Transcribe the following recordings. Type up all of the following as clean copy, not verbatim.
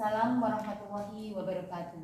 Waalaikumsalam warahmatullahi wabarakatuh.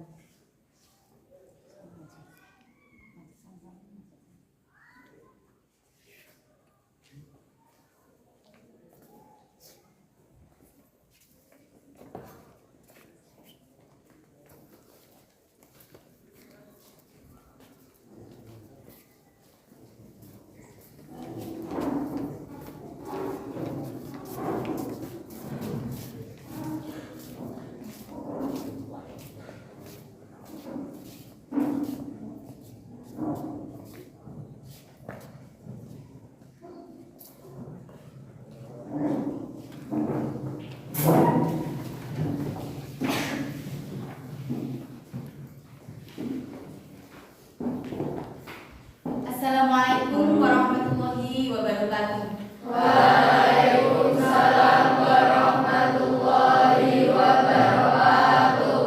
Assalamualaikum warahmatullahi wabarakatuh. Waalaikumsalam warahmatullahi wabarakatuh.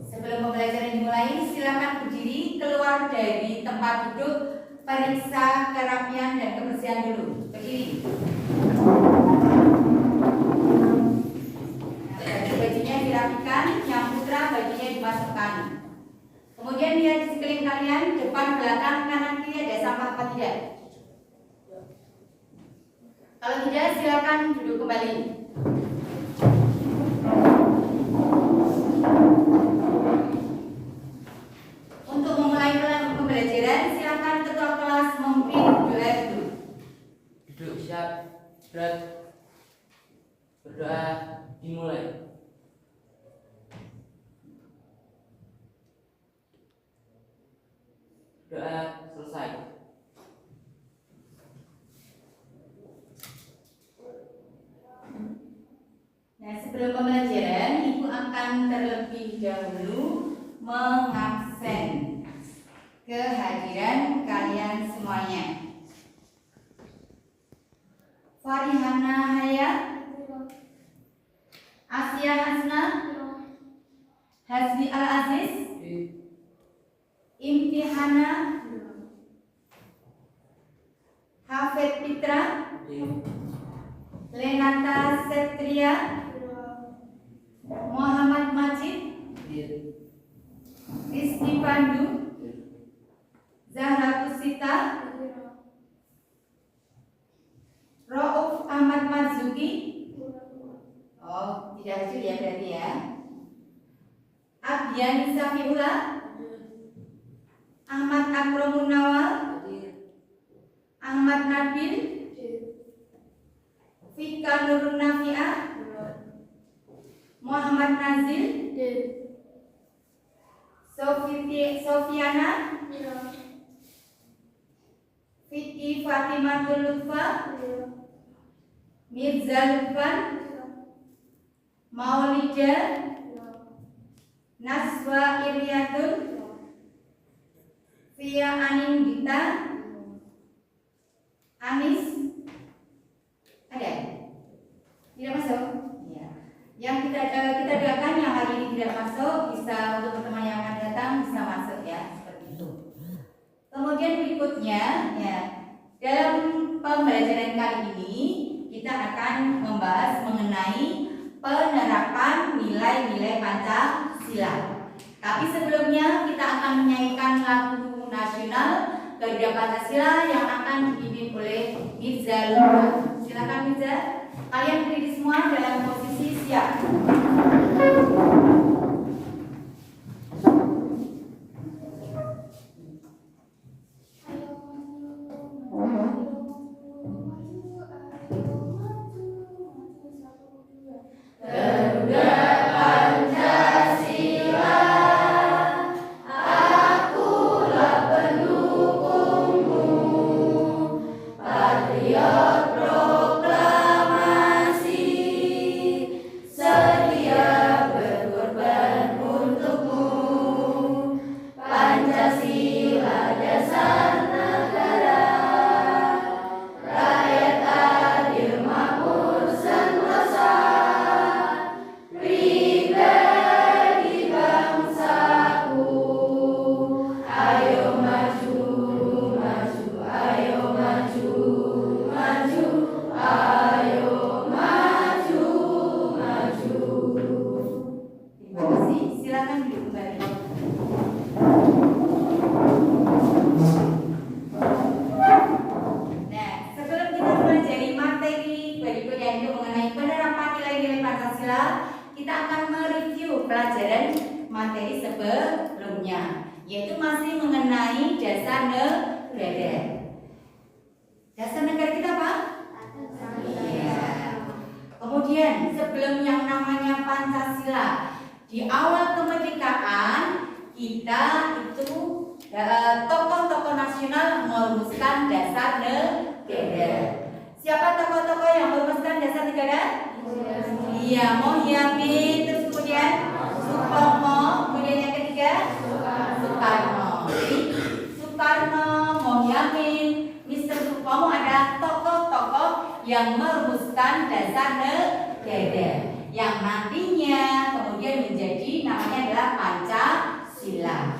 Sebelum pembelajaran dimulai, silakan berdiri keluar dari tempat duduk, periksa kerapian dan kebersihan dulu. Berdiri. Bajunya dirapikan, yang putra bajunya dimasukkan. Kemudian lihat di sekeliling kalian, depan, belakang, kanan, kiri ada sampah apa tidak? Kalau tidak, silakan duduk kembali. Untuk memulai pembelajaran, silakan ketua kelas memimpin doa dulu. Duduk siap, berat. Berdoa dimulai. Doa selesai. Nah, sebelum pembelajaran, Ibu akan terlebih dahulu mengabsen kehadiran kalian semuanya. Farihana Haya, Asia Hasna, Hasbi Al Aziz, Imtihana, Hafid Pitra, Lenata Setria, Muhammad Majid, Rizky Pandu, Zahra Tusita, Rauf Ahmad Marzuki. Oh, tidak hadir ya berarti ya. Abdian Safiullah, Ahmad Akromun Nawal, Ahmad Nabil, Fika Nurun Nafi'ah, Muhammad Nazil, Sofiana, Fiki Fatimatul Lutfa, Mirza Lutfan, Maulida, Naswa Iriatun, Fia Anindita, Anis. Ada? Tidak masuk? Ya. Yang kita doakan yang hari ini tidak masuk, bisa untuk teman-teman yang akan datang bisa masuk ya, seperti itu. Kemudian berikutnya ya, dalam pembelajaran kali ini kita akan membahas mengenai penerapan nilai-nilai Pancasila. Tapi sebelumnya kita akan menyanyikan lagu nasional Garuda Pancasila yang akan dipimpin oleh Mirza Lutfan. Silakan Mirza, kalian berdiri semua dalam posisi siap. Patriot proklamasi. Pancasila, kita akan mereview pelajaran materi sebelumnya, yaitu masih mengenai dasar negara. Dasar negara kita apa? Iya. Kemudian sebelum yang namanya Pancasila, di awal kemerdekaan kita itu tokoh-tokoh nasional merumuskan dasar negara. Siapa tokoh-tokoh yang merumuskan dasar negara? Iya, Mohyamin, terus kemudian Supomo, kemudian yang ketiga Soekarno. Jadi Soekarno, Mohyamin, Mr. Supomo adalah tokoh-tokoh yang merumuskan dasar negara yang nantinya kemudian menjadi namanya adalah Pancasila.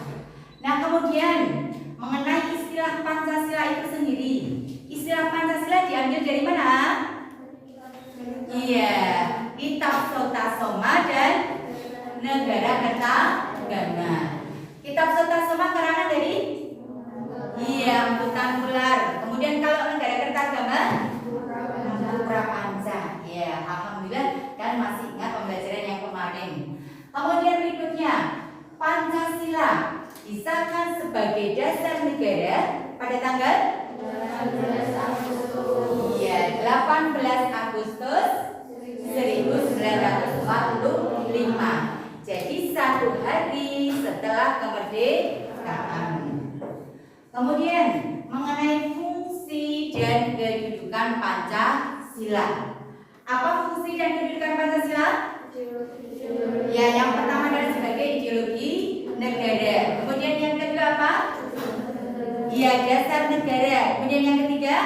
Nah, kemudian mengenai istilah Pancasila itu sendiri, istilah Pancasila diambil dari mana? Iya, Kitab Sota Soma dan Negara Kertagama. Kitab Sota Soma karangan dari Empu Tanggular. Kemudian kalau Negara Kertagama Prapanca. Ya, alhamdulillah kan masih ingat pembelajaran yang kemarin. Kemudian berikutnya, Pancasila disahkan sebagai dasar negara pada tanggal 18 Agustus 1945. Jadi satu hari setelah kemerdekaan. Kemudian mengenai fungsi dan kedudukan Pancasila. Apa fungsi dan kedudukan Pancasila? Ya, yang pertama adalah sebagai ideologi negara. Kemudian yang kedua apa? Ya, dasar negara. Kemudian yang ketiga,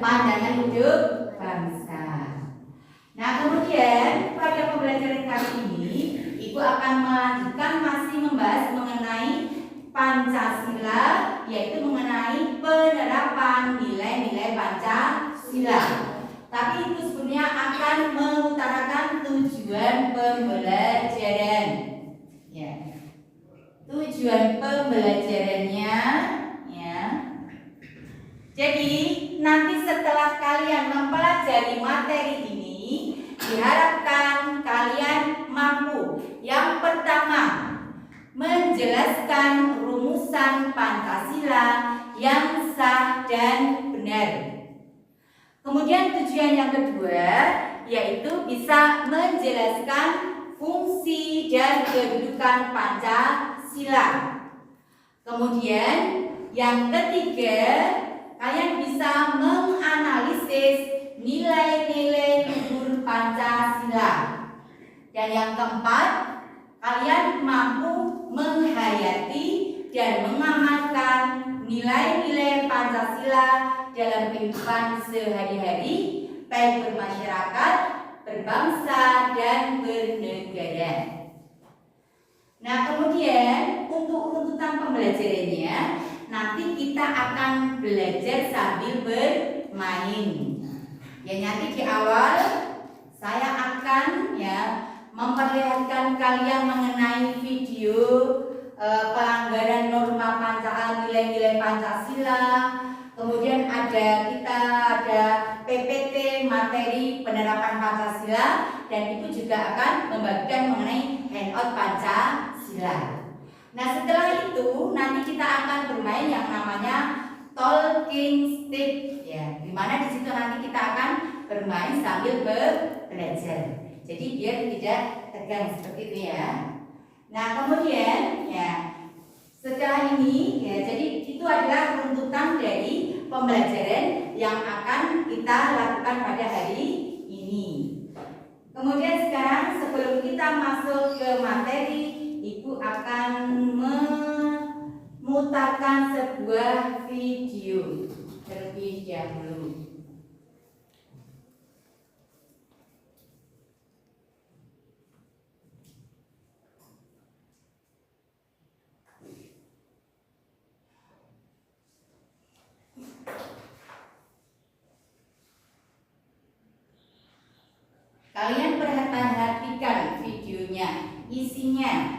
pandangan hidup bangsa. Nah, kemudian pada pembelajaran kali ini, Ibu akan melanjutkan masih membahas mengenai Pancasila, yaitu mengenai penerapan nilai-nilai Pancasila. Tapi itu sebenarnya akan mengutarakan tujuan pembelajaran. Ya. Tujuan pembelajarannya, ya. Jadi nanti setelah kalian mempelajari materi ini, diharapkan kalian mampu yang pertama menjelaskan rumusan Pancasila yang sah dan benar. Kemudian tujuan yang kedua yaitu bisa menjelaskan fungsi dan kedudukan Pancasila. Kemudian yang ketiga, kalian bisa menganalisis nilai-nilai luhur Pancasila. Dan yang keempat, kalian mampu menghayati dan mengamalkan nilai-nilai Pancasila dalam kehidupan sehari-hari, baik bermasyarakat, berbangsa, dan bernegara. Nah, kemudian untuk runtutan pembelajarannya, nanti kita akan belajar sambil bermain. Ya, nanti di awal saya akan memperlihatkan kalian mengenai video pelanggaran norma Pancasila, nilai-nilai Pancasila. Kemudian kita ada PPT materi penerapan Pancasila, dan Ibu juga akan membagikan mengenai handout Pancasila. Nah, setelah itu nanti kita akan bermain yang namanya talking stick, ya. Dimana di situ nanti kita akan bermain sambil belajar. Jadi biar tidak tegang seperti itu ya. Nah, kemudian setelah ini jadi itu adalah runtutan dari pembelajaran yang akan kita lakukan pada hari ini. Kemudian sekarang sebelum kita masuk ke materi, Ibu akan memutarkan sebuah video terlebih dahulu. Kalian perhatikan videonya, isinya.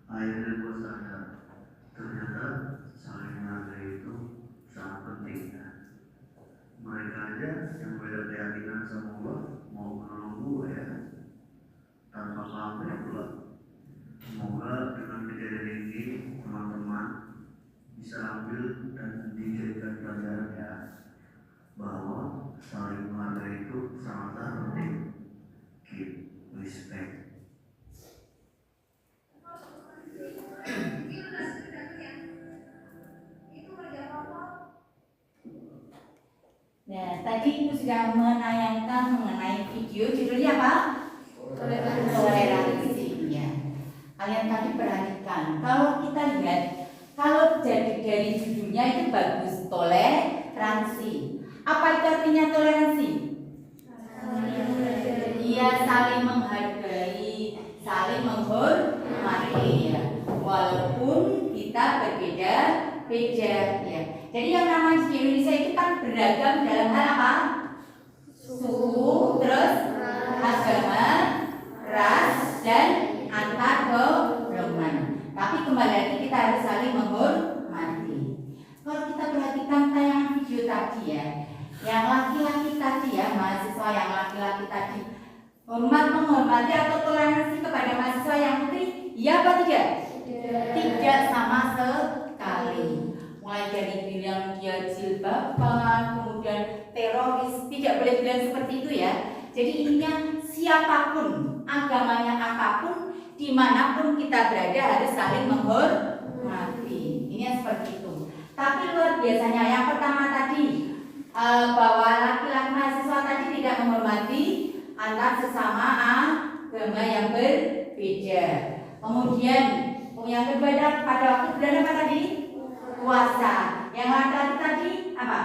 Akhirnya gue sadar ternyata saling menghargai itu sangat penting ya. Mereka aja yang beda keyakinan sama gue mau menolong gue ya, tanpa pamrih pula. Semoga dengan kejadian ini teman-teman bisa ambil dan dijadikan pelajaran ya, bahwa saling menghargai itu sangatlah penting. Keep respect. Nah, tadi Ibu sudah menayangkan mengenai video judulnya apa? Toleransi. Ya. Kalian tadi perhatikan, kalau kita lihat, kalau dari judulnya itu bagus, toleransi. Apa itu artinya toleransi? Iya, saling menghargai, saling menghormati ya. Walaupun kita berbeda-beda ya. Jadi yang namanya di Indonesia itu kan beragam dalam hal apa? Suku, terus agama, ras, dan antar golongan. Tapi kembali lagi kita harus saling menghormati. Kalau kita perhatikan tayangan video tadi ya, yang laki-laki tadi ya, mahasiswa yang laki-laki tadi menghormati atau toleransi kepada mahasiswa yang putri, iya apa tidak? Tidak sama sekali. Mulai dari bilang dia jilbaban, kemudian teroris, tidak boleh bilang seperti itu ya. Jadi intinya siapapun, agamanya apapun, dimanapun kita berada harus saling menghormati. Ini seperti itu. Tapi luar biasanya yang pertama tadi bahwa laki-laki mahasiswa tadi tidak menghormati antar sesama agama yang berbeda. Kemudian yang kedua pada waktu bulan apa tadi? Puasa. Yang laki-laki tadi apa?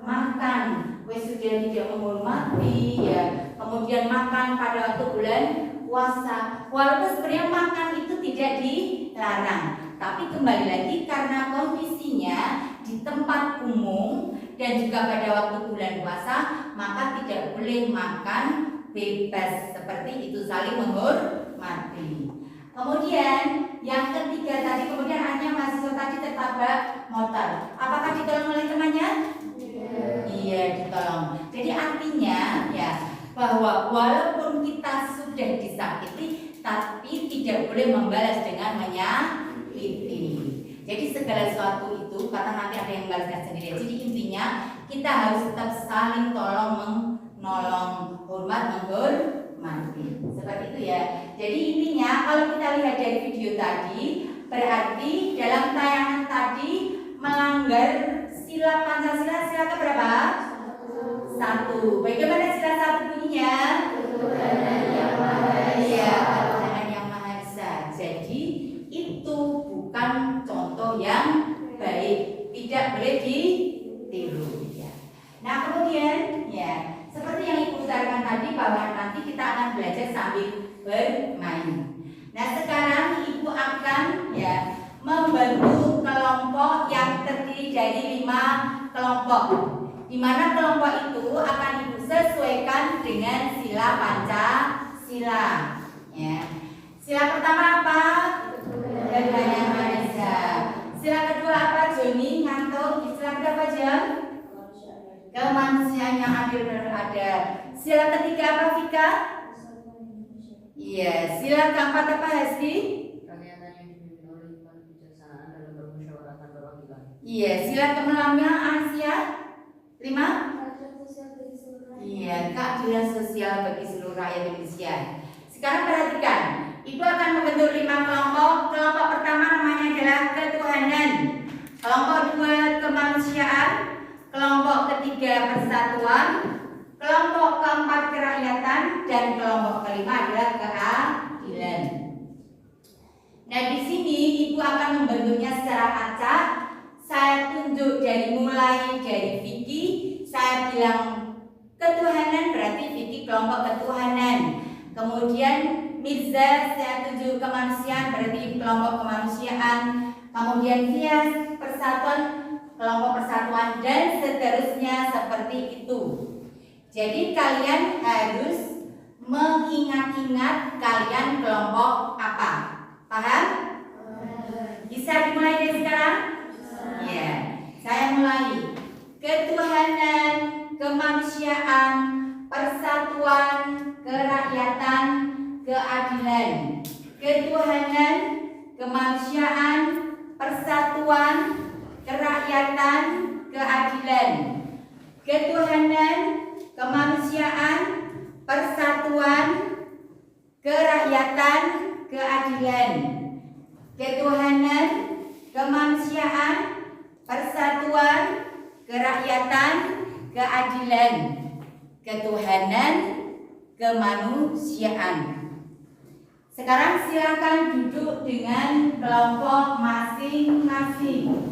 Makan. Wes sudah tidak menghormati ya. Kemudian makan pada waktu bulan puasa. Walaupun sebenarnya makan itu tidak dilarang, tapi kembali lagi karena kondisinya di tempat umum dan juga pada waktu bulan puasa, maka tidak boleh makan bebas. Seperti itu, saling menghormati. Kemudian yang ketiga tadi, kemudian hanya mahasiswa tadi tertabrak motor. Apakah ditolong oleh temannya? Iya, ditolong. Jadi artinya ya bahwa walaupun kita sudah disakiti, tapi tidak boleh membalas dengan menyakiti. Jadi segala sesuatu itu, karena nanti ada yang membalasnya sendiri. Jadi intinya kita harus tetap saling tolong menolong, hormat menghormati. Seperti itu ya. Jadi intinya kalau kita lihat dari video tadi, berarti dalam tayangan tadi melanggar sila Pancasila, sila keberapa? 1. Bagaimana sila 1 bunyinya? Ketuhanan yang Maha Esa. Iya, Ketuhanan yang Maha Esa. Jadi itu bukan contoh yang baik, tidak boleh ditiru ya. Nah kemudian ya seperti yang Ibu utarakan tadi bahwa nanti kita akan belajar sambil bermain. Nah sekarang Ibu akan ya membentuk kelompok yang terdiri dari 5 kelompok, di mana kelompok itu akan Ibu sesuaikan dengan sila Pancasila ya. Sila pertama apa? Ketuhanan yang Maha Esa. Sila kedua apa Joni? Ngantuk. Sila berapa jam? Kemanusiaan yang adil dan beradab. Sila ketiga apa Vika? Iya. Sila keempat apa Hesti? Rakyatan yang dipimpin oleh hikmat kebijaksanaan dalam bermusyawarah perwakilan. Iya. Sila ke-6-nya Asia? 5? Iya. Keadilan sosial bagi seluruh rakyat Indonesia. Sekarang perhatikan, Ibu akan membentuk 5 kelompok. Kelompok pertama namanya adalah ketuhanan. Kelompok 2 kemanusiaan. Kelompok ketiga persatuan. Kelompok keempat kerakyatan. Dan kelompok kelima adalah keadilan. Nah di sini Ibu akan membentuknya secara acak. Saya tunjuk mulai dari Vicky. Saya bilang ketuhanan berarti Vicky kelompok ketuhanan. Kemudian Mirza saya tunjuk kemanusiaan berarti kelompok kemanusiaan. Kemudian Tias persatuan kelompok persatuan dan seterusnya seperti itu. Jadi kalian harus mengingat-ingat kalian kelompok apa. Paham? Bisa dimulai dari sekarang? Ya. Saya mulai. Ketuhanan, kemanusiaan, persatuan, kerakyatan, keadilan. Ketuhanan, kemanusiaan, persatuan, kerakyatan, keadilan. Ketuhanan, kemanusiaan, persatuan, kerakyatan, keadilan. Ketuhanan, kemanusiaan, persatuan, kerakyatan, keadilan. Ketuhanan, kemanusiaan. Sekarang silakan duduk dengan kelompok masing-masing.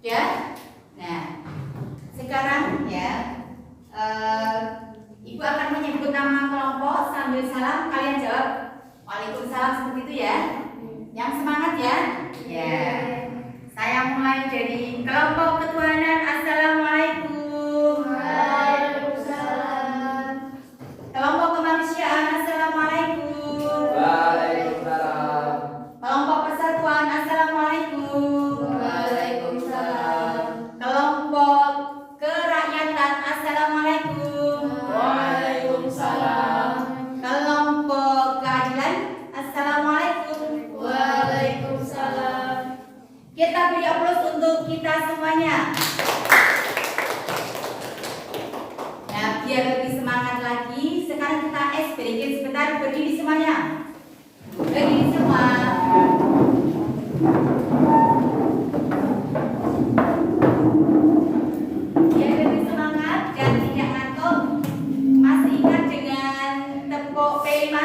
Ya. Nah, semuanya. Nah, biar lebih semangat lagi, sekarang kita berikan sebentar, berdiri semuanya. Berdiri semua. Biar lebih semangat dan tidak ngantuk. Masih ingat dengan tepuk P5?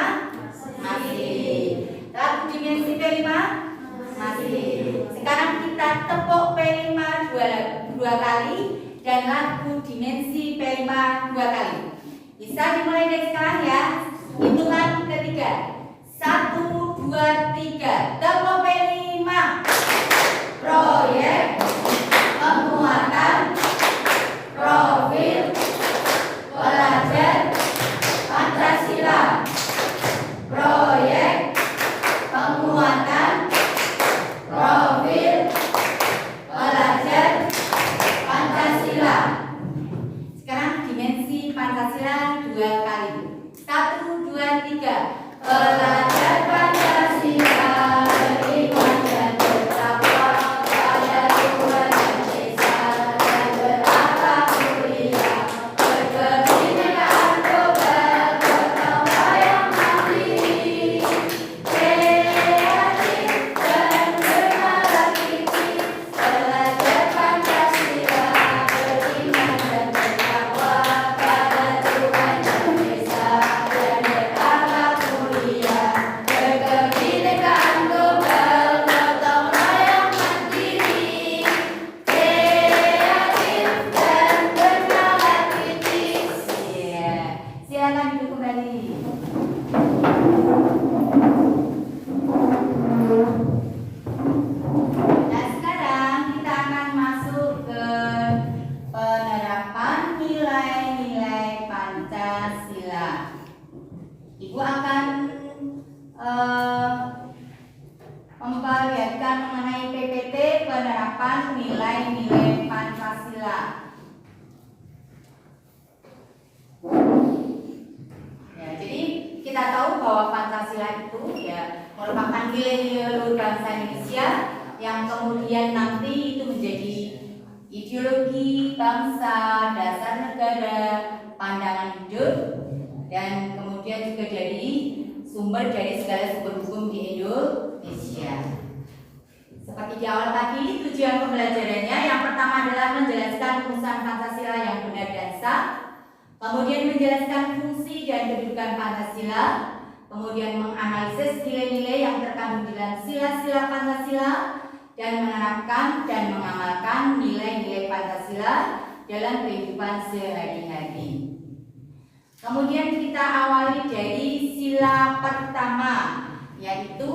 Masih. Lagu dimensi P5? Masih. Sekarang kita tepuk P5 dua kali dan lagu dimensi P5 dua kali. Bisa dimulai dari sekarang ya. Hitungan ketiga. 1, 2, 3. Tepuk P5. Proyek penguatan profil pelajar Pancasila. Proyek penguatan profil pelajar Pancasila. Sekarang dimensi Pancasila dua kali. 1, 2, 3. Pelajar Pancasila beriman dan bertakwa pada Tuhan dan Esa dan berakhlak mulia, berkebinekaan global, bertakwa yang mandiri, kreatif dan bernalar kritis. Pelajar Pancasila beriman dan bertakwa pada Tuhan dan Esa dan berakhlak mulia, berkebinekaan global, bertakwa yang mandiri, kreatif dan bernalar kritis. Iya, silakan duduk kembali. Nah, sekarang kita akan masuk ke penerapan nilai-nilai Pancasila. Ibu akan memperlihatkan mengenai PPT penerapan nilai-nilai Pancasila. Ya, jadi kita tahu bahwa Pancasila itu ya merupakan nilai-nilai luhur bangsa Indonesia yang kemudian nanti itu menjadi ideologi bangsa, dasar negara, pandangan hidup, dan kemudian juga dari sumber dari segala sumber hukum di Indonesia. Seperti di awal tadi, tujuan pembelajarannya yang pertama adalah menjelaskan rumusan Pancasila yang benar dan sah, kemudian menjelaskan fungsi dan kedudukan Pancasila, kemudian menganalisis nilai-nilai yang terkandung dalam sila-sila Pancasila, dan menerapkan dan mengamalkan nilai-nilai Pancasila dalam kehidupan sehari-hari. Kemudian kita awali dari sila pertama, yaitu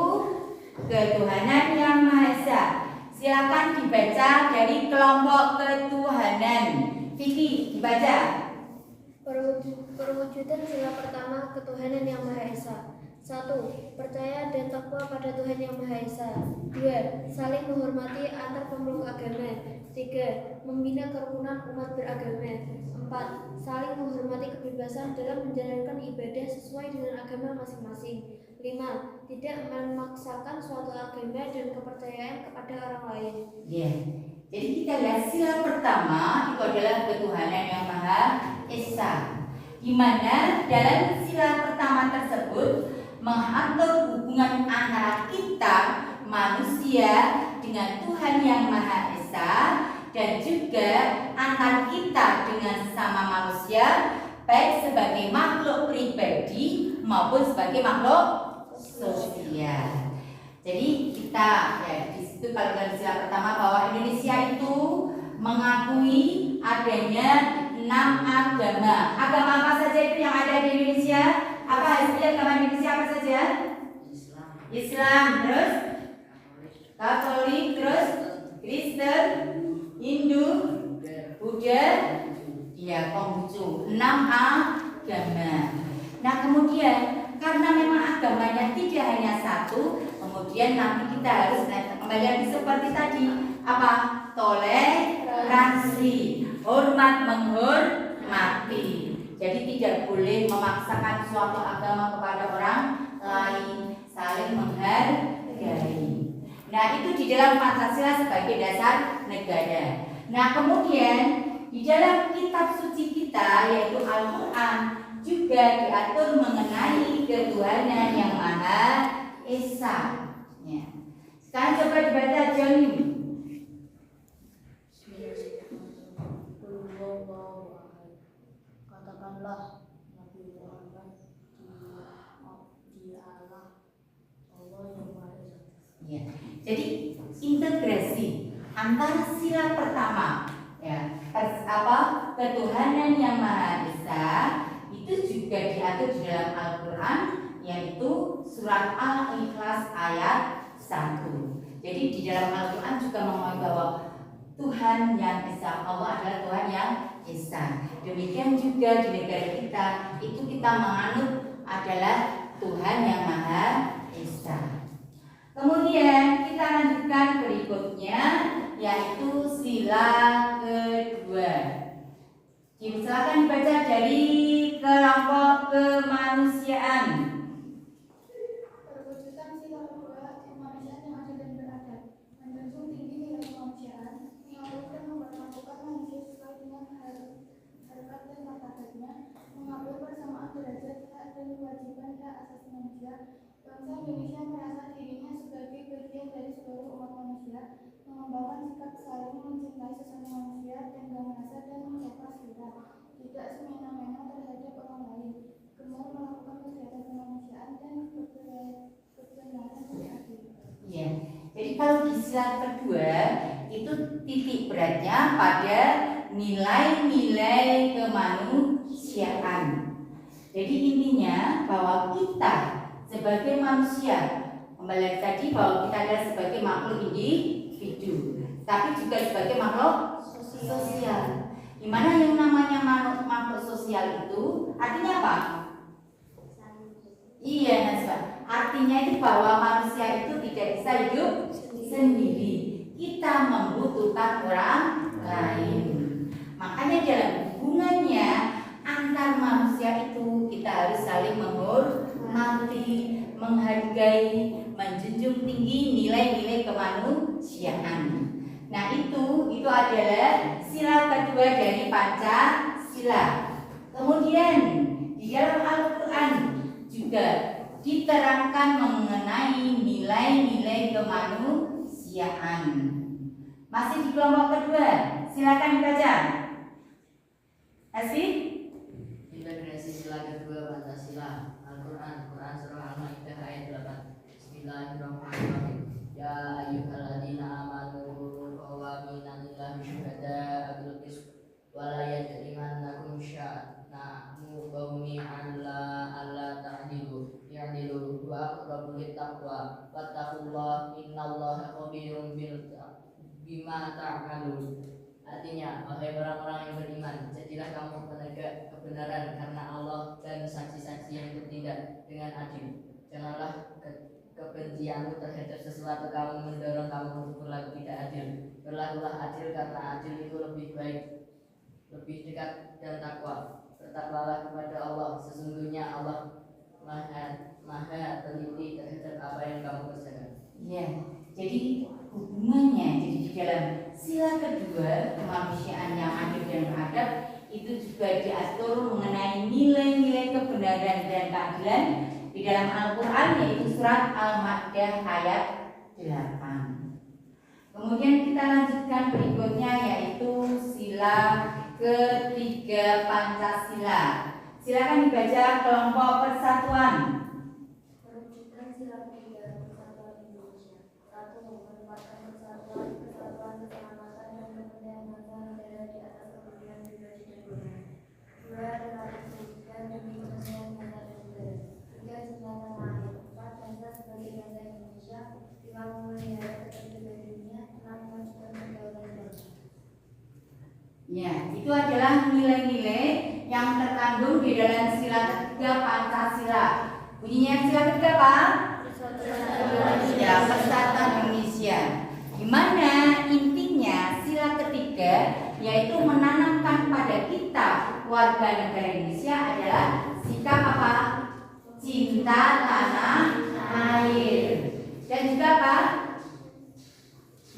ketuhanan yang Maha Esa. Silakan dibaca dari kelompok ketuhanan. Vicky, dibaca. Perwujudan sila pertama ketuhanan yang Maha Esa. 1. Percaya dan takwa pada Tuhan yang Maha Esa. 2. Saling menghormati antar pemeluk agama. 3. Membina kerukunan umat beragama. 4. Saling menghormati kebebasan dalam menjalankan ibadah sesuai dengan agama masing-masing. 5. Tidak memaksakan suatu agama dan kepercayaan kepada orang lain. Ya. Jadi kita lihat sila pertama itu adalah ketuhanan yang Maha Esa, di mana dalam sila pertama tersebut mengatur hubungan antara kita manusia dengan Tuhan yang Maha Esa, dan juga antar kita dengan sesama manusia, baik sebagai makhluk pribadi maupun sebagai makhluk sosial. Jadi kita ya di situ kalau dalam sila pertama bahwa Indonesia itu mengakui adanya 6 agama. Agama apa saja itu yang ada di Indonesia? Apa hasilnya agama Indonesia apa saja? Islam, terus Katolik, terus Kristen, Hindu, Buddha, ya Konghucu. 6 agama. Nah kemudian karena memang agamanya tidak hanya satu, kemudian nanti kita harus kembali lagi seperti tadi apa? Toleransi, hormat menghormati. Jadi tidak boleh memaksakan suatu agama kepada orang lain, saling menghargai. Nah, itu di dalam Pancasila sebagai dasar negara. Nah, kemudian di dalam kitab suci kita yaitu Al-Quran juga diatur mengenai ketuhanan yang Maha Esa. Ya. Sekarang coba dibaca Joni. Katakanlah Nabi Muhammad dia Allah yang Maha Esa. Ya. Jadi integrasi antara sila pertama ya ketuhanan yang Maha Esa itu juga diatur di dalam Al-Quran yaitu surat Al-Ikhlas ayat 1. Jadi di dalam Al-Quran juga mengatakan bahwa Tuhan yang Esa, Allah adalah Tuhan yang Esa. Demikian juga di negara kita itu kita menganut adalah Tuhan yang Maha Esa. Kemudian kita lanjutkan berikutnya yaitu sila kedua. Silakan dibaca dari kelompok kemanusiaan. Perwujudan sila kedua kemanusiaan yang adil dan beradab, menjunjung tinggi nilai kemanusiaan, mengatur dan memperlakukan manusia sesuai dengan harkat dan martabatnya, mengatur persamaan derajat hak dan kewajiban hak asasi manusia. Bangsa Indonesia merasa dirinya sebagai bagian dari seluruh umat manusia, mengembangkan sikap saling mencintai sesama manusia dan gak merasa dan menjaga sila, tidak semena-mena terhadap orang lain, gemar melakukan kegiatan kemanusiaan dan kebenaran dan adil. Ya, jadi kalau di sila kedua itu titik beratnya pada nilai-nilai kemanusiaan. Jadi intinya bahwa kita sebagai manusia, kembali tadi bahwa kita adalah sebagai makhluk individu, tapi juga sebagai makhluk sosial. Dimana yang namanya makhluk sosial itu artinya apa? Iya, Nasba. Artinya itu bahwa manusia itu tidak bisa hidup sendiri. Kita membutuhkan orang lain. Makanya dalam hubungannya antar manusia itu kita harus saling menghormati, menghargai, menjunjung tinggi nilai-nilai kemanusiaan. Nah, itu adalah sila kedua dari Pancasila. Kemudian di dalam Al-Quran juga diterangkan mengenai nilai-nilai kemanusiaan. Masih di kelompok kedua, silakan dibaca. Asih? Integrasi sila kedua Pancasila. Al-Quran surah Al-Maidah ayat 8. Bismillahirrahmanirrahim. Ya ayyuhalladzina amanu qawwamina lillahi syuhada'a bil qist wa la yajrimannakum sya'na'u qaumin alla ta'dilu i'dilu wa aqrabu littaqwa wattaqullaha innallaha khabirum bima ta'malun. Artinya, wahai orang-orang yang beriman, jadilah kamu penegak kebenaran karena Allah dan saksi-saksi yang bertindak dengan adil. Janganlah kebencianmu terhadap sesuatu kamu mendorong kamu untuk berlaku tidak adil. Berlakulah adil karena adil itu lebih baik, lebih dekat dan takwa. Bertakwalah kepada Allah, sesungguhnya Allah maha teliti terhadap apa yang kamu kerjakan. Ya, jadi hubungannya jadi di dalam sila kedua kemanusiaan yang adil dan beradab itu juga diatur mengenai nilai-nilai kebenaran dan keadilan di dalam Al-Quran yaitu surat Al-Maidah ayat 8. Kemudian kita lanjutkan berikutnya yaitu sila ketiga Pancasila. Silakan dibaca kelompok persatuan. Perwujudan sila ketiga persatuan Indonesia. 1. Menempatkan persatuan, keselamatan dan kepentingan bangsa negara di atas kepentingan pribadi dan golongan. 2. Relatif demi kepentingan bangsa dan negara. 3. Cinta tanah air. 4. Bangsa sebagai bangsa Indonesia. 5. Memelihara ketertiban dunia. 6. Memajukan kedaulatan bangsa. Ya, itu adalah nilai-nilai yang terkandung di dalam sila ketiga Pancasila. Bunyinya sila ketiga apa? Ya, Persatuan Indonesia. Di mana intinya sila ketiga yaitu menanamkan pada kita warga negara Indonesia adalah sikap apa? Cinta tanah air. Dan juga apa?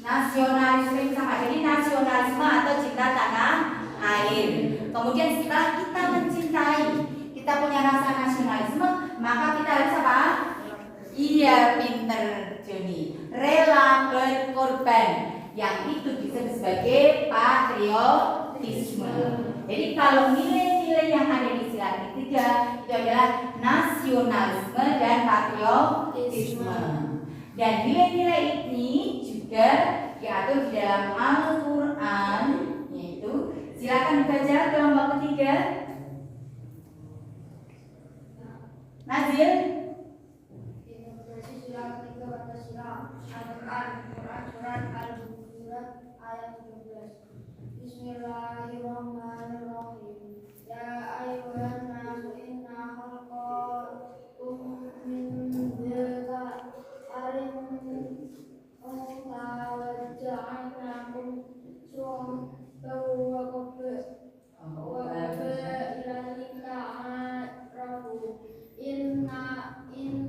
Nasionalisme itu sama. Jadi nasionalisme atau cinta tanah air. Kemudian setelah kita mencintai, kita punya rasa nasionalisme, maka kita harus apa? Iya, pinter Joni. Rela berkorban. Yang itu disebut sebagai patriotisme. Jadi kalau nilai-nilai yang ada di sila ketiga itu adalah nasionalisme dan patriotisme. Dan nilai-nilai ini juga diatur di dalam Al-Quran, yaitu silakan dibaca kelompok ketiga. Nazil. Sila ketiga Pancasila, Al-Quran, surat Al-Hujurat ayat 17. Bismillahirrahmanirrahim. Ya ayyuhan nasu inna khalaqakum min dzakarin unsa wa ja'alnakum syu'uban wa qabaila lita'arafu. Innakum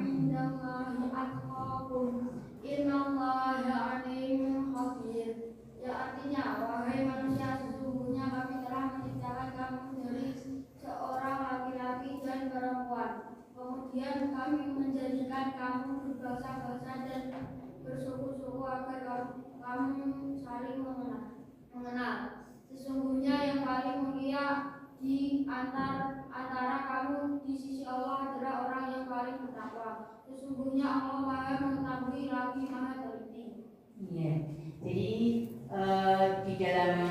indallahi atqakum. Innallaha alimun khabir. Ya, artinya, wahai manusia, sesungguhnya kami telah menciptakan kamu dari seorang laki-laki dan perempuan. Kemudian kami menjadikan kamu berbangsa-bangsa dan bersuku-suku agar kamu saling mengenal. Sesungguhnya yang paling mulia di antara kamu di sisi Allah adalah orang yang paling bertakwa. Sesungguhnya Allah Maha mengetahui lagi Maha teliti. Iya. Jadi di dalam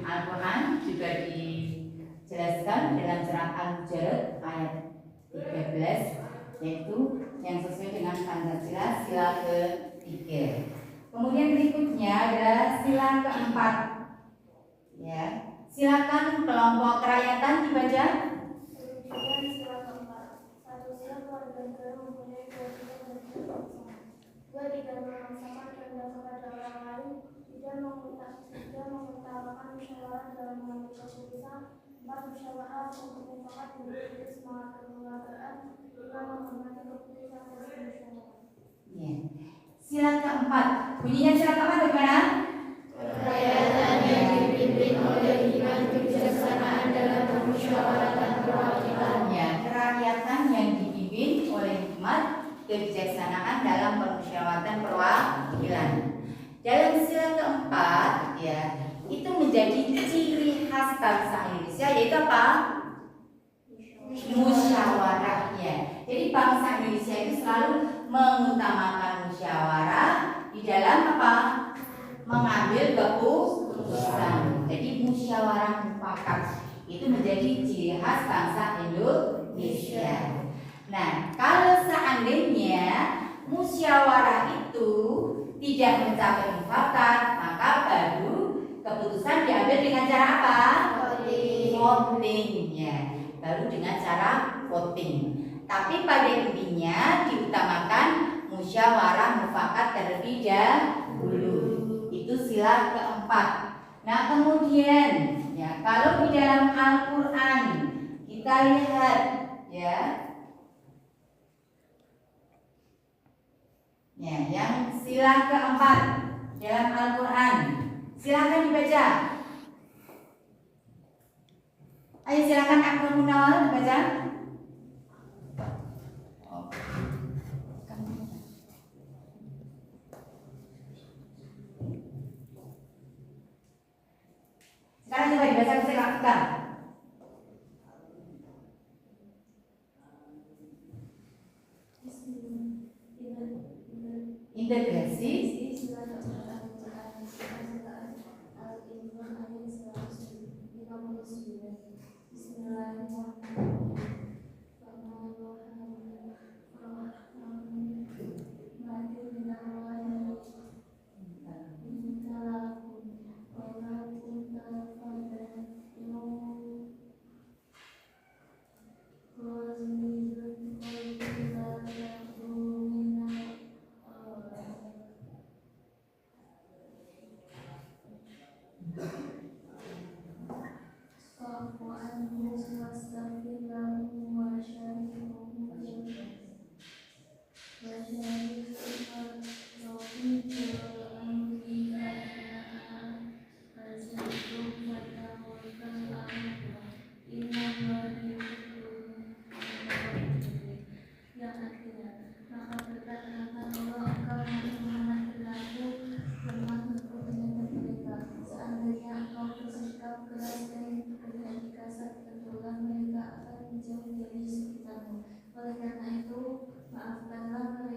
Al-Quran juga dijelaskan dalam surat Al-Hujurat ayat 13, yaitu yang sesuai dengan Pancasila sila ketiga. Kemudian berikutnya adalah sila keempat. Ya, silakan kelompok kerakyatan dibaca. Kemudian sila keempat. Satu, sila keluarga negara mempunyai kewajiban dan kewajiban. Dua, tidak memaksakan kehendak kepada orang lain. Tidak mengutarakan musyawarah dalam mengambil keputusan. Empat, musyawarah untuk mufakat menjadi semangat kelembagaan. Lima, menghormati keputusan dari musyawarah. Ya. Sila keempat. Bunyinya sila keempat bagaimana? Kerakyatan yang dipimpin oleh iman kebijaksanaan dalam permusyawaratan perwakilan. Ya, kerakyatan yang dipimpin oleh hikmat kebijaksanaan dalam permusyawaratan perwakilan. Dalam sila keempat, ya, itu menjadi ciri khas bangsa Indonesia, yaitu apa? Musyawarah. Ya. Jadi bangsa Indonesia itu selalu mengutamakan musyawarah di dalam apa? Mengambil keputusan. Jadi musyawarah mufakat itu menjadi ciri khas bangsa Indonesia. Nah, kalau seandainya musyawarah itu tidak mencapai mufakat, maka baru keputusan diambil dengan cara apa? Voting. Ya, baru dengan cara voting. Tapi pada intinya diutamakan musyawarah mufakat terlebih dahulu. Itu sila keempat. Nah, kemudian ya, kalau di dalam Al-Quran kita lihat ya, yang sila keempat dalam Al-Quran, silakan dibaca. Ayo silakan Akmal Munawal dibaca. Sekarang coba dibaca, saya lakukan. Integrasi.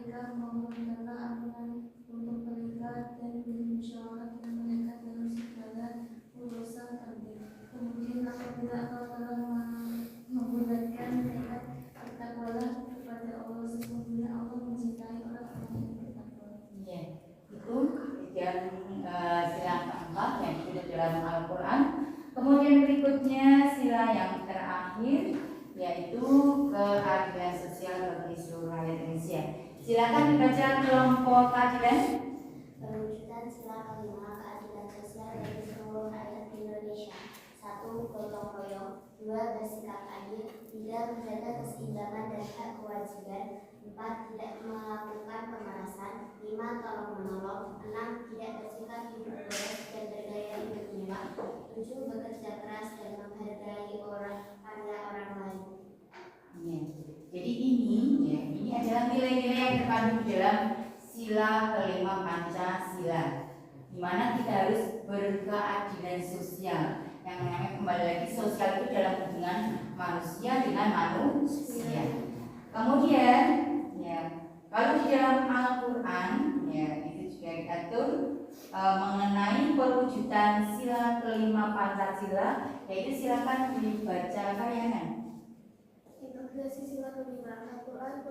menikah maupun karena aturan untuk menikah dan bermusyawarah dan menikah dalam segala urusan penting. Kemudian apabila engkau telah membulatkan tekad, bertakwalah kepada Allah, sesungguhnya Allah mencintai orang-orang yang bertakwa. Ya, itu yang sila keempat yang sudah dalam Al-Quran. Kemudian berikutnya sila yang terakhir yaitu keadilan sosial bagi seluruh rakyat Indonesia. Silakan dibaca kelompok keadilan. Perwujudan sila kelima keadilan sosial bagi seluruh rakyat Indonesia. 1. Gotong royong. 2. Bersikap adil. 3. Menjaga keseimbangan dan hak kewajiban. 4. Tidak melakukan pemerasan. 5. Tolong menolong. 6. Tidak bersikap hidup boros dan bergaya hidup mewah. 7. Bekerja keras dan menghargai orang lain. Ya. Jadi ini adalah nilai-nilai yang terkandung di dalam sila kelima Pancasila, di mana kita harus berkeadilan sosial. Yang namanya kembali lagi sosial itu dalam hubungan manusia dengan manusia. Kemudian ya, kalau di dalam Al-Quran ya itu juga diatur mengenai perwujudan sila kelima Pancasila, yaitu silakan dibaca kayangan. Integrasi sila kelima Al-Quran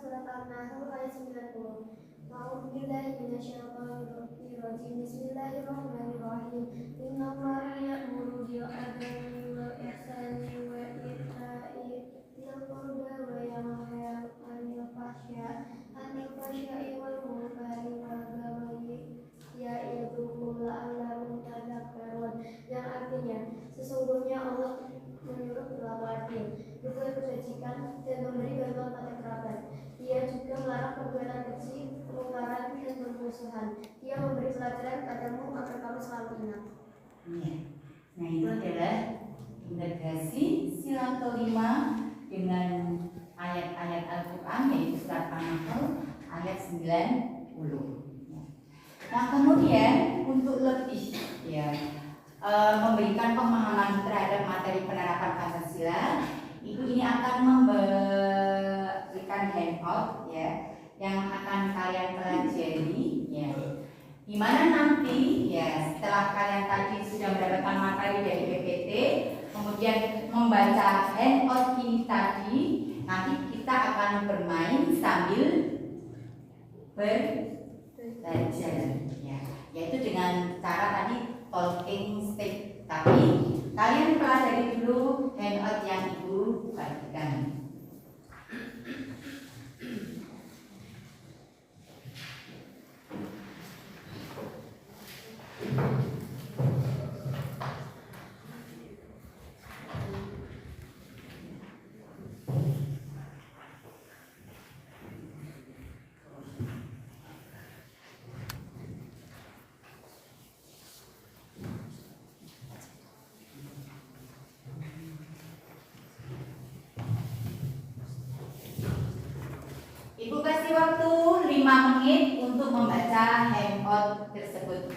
surat An-Nahl ayat 90. A'udzubillahi minasyaitonirrajim. Bismillahirrahmanirrahim. Innallaha ya'muru bil adli wal ihsani wa ita'i dzil qurba wa yanha 'anil fahsya'i wal munkari wal baghi ya'idzukum la'allakum tadhakkarun. Yang artinya, sesungguhnya Allah menyuruh berlaku adil, berbuat kebajikan, dan memberi bantuan pada kerabat. Dia juga melarang perbuatan keji, kemungkaran, dan permusuhan. Dia memberi pelajaran padamu agar kamu selalu ingat. Ya. Nah itu adalah integrasi sila kelima dengan ayat-ayat Al-Quran, yaitu surat An-Nahl ayat 90. Nah kemudian untuk lebih memberikan pemahaman terhadap materi penerapan Pancasila, Ibu ini akan memberikan handout ya yang akan kalian pelajari ya. Di mana nanti ya setelah kalian tadi sudah mendapatkan materi dari PPT, kemudian membaca handout ini tadi, nanti kita akan bermain sambil belajar ya, yaitu dengan cara tadi talking stick. Tapi kalian pelajari dulu handout yang Ibu bagikan. Ibu kasih waktu 5 menit untuk membaca handout tersebut.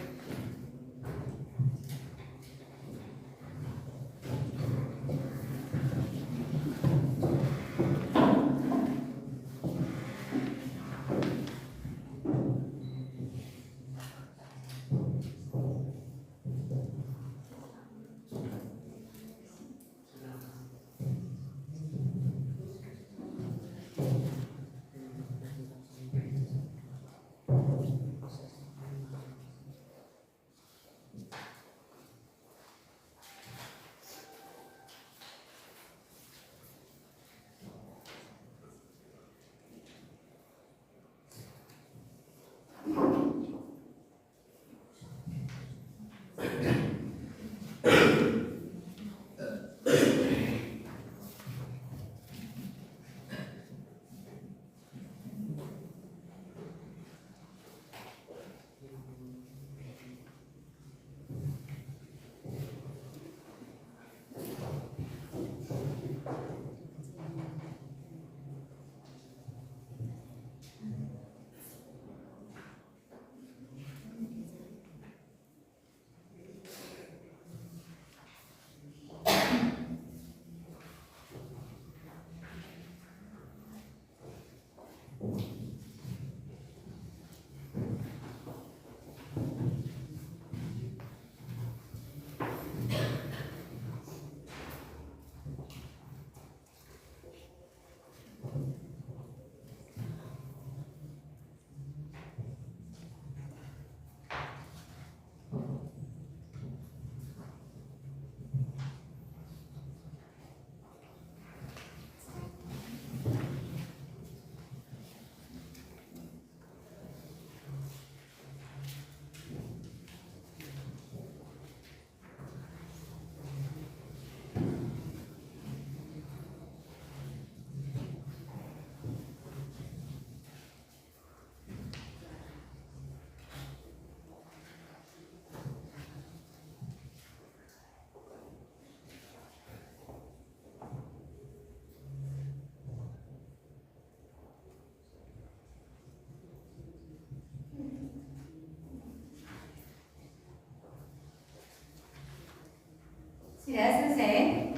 Sudah selesai?